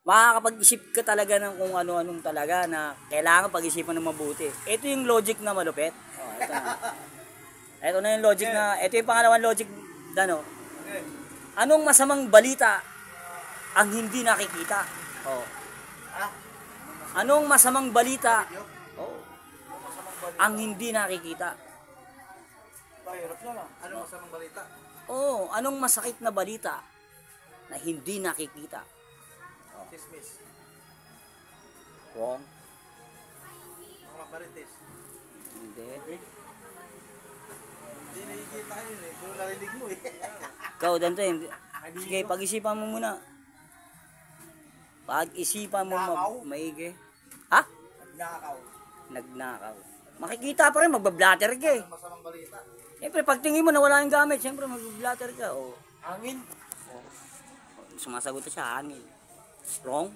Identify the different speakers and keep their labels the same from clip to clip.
Speaker 1: makakapag-isip ka talaga ng kung ano-anong talaga na kailangan pag-isipan ng mabuti. Ito yung logic na malupit. Oh, ito na. Ito na yung logic na, ito yung pangalawang logic, Dano. Anong masamang balita ang hindi nakikita? Oh. Anong masamang balita? Oh. Ang hindi nakikita.
Speaker 2: Hirap na lang. Anong masamang balita?
Speaker 1: Oh, anong masakit na balita na hindi nakikita?
Speaker 2: Oh. Chismis.
Speaker 1: Wrong.
Speaker 2: Mga marites.
Speaker 1: Hindi.
Speaker 2: Hindi nakikita yun eh. Pero narinig mo eh.
Speaker 1: Ikaw, Dante, sige, pag-isipan mo muna. Pag-isipan mo maigi. Ha?
Speaker 2: Nagnakaw.
Speaker 1: Nagnakaw. Makikita pa rin, magbablatter ka eh.
Speaker 2: Anong masamang balita?
Speaker 1: Siyempre, pag tingin mo na wala yung gamit, siyempre magbablatter ka. Oh.
Speaker 2: Hangin.
Speaker 1: Sumasagot na siya, hangin. Wrong?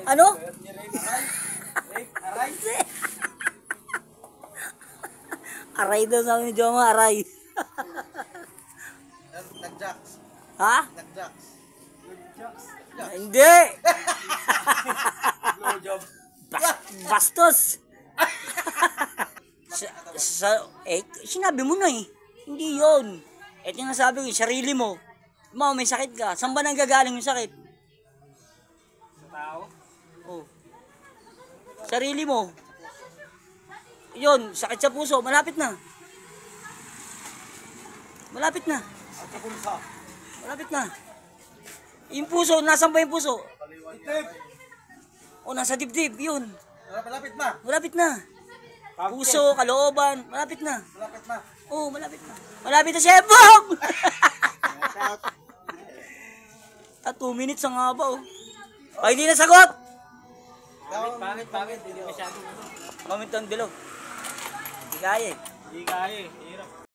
Speaker 1: Ano?
Speaker 2: Aray.
Speaker 1: Aray daw sa akin ni Joma, aray.
Speaker 2: Nagjaks.
Speaker 1: Ha?
Speaker 2: Nagjaks.
Speaker 1: Hindi!
Speaker 2: Blowjob.
Speaker 1: Bastos! Sinabi mo na eh. Hindi yun. Ito yung nasabi ko, sarili mo. May sakit ka. Saan ba nang gagaling yung sakit?
Speaker 2: Sa tao?
Speaker 1: Oh. Sarili mo. Yun, sakit sa puso. Malapit na. Malapit na.
Speaker 2: At sa bulsa.
Speaker 1: Malapit na. Yung puso, nasan ba yung puso?
Speaker 2: Itip.
Speaker 1: O, nasa dibdib. Yun.
Speaker 2: Malapit na.
Speaker 1: Malapit na. Puso, kalooban. Malapit na.
Speaker 2: Malapit na.
Speaker 1: Oh, malapit na. Malapit na si Ebong! At 2 minutes ang haba, oh. Ay, hindi na sagot!
Speaker 2: Pangit. Hindi masyadong ano.
Speaker 1: Comment down below. Hindi kaya eh.
Speaker 2: Hindi kaya eh. Hirap.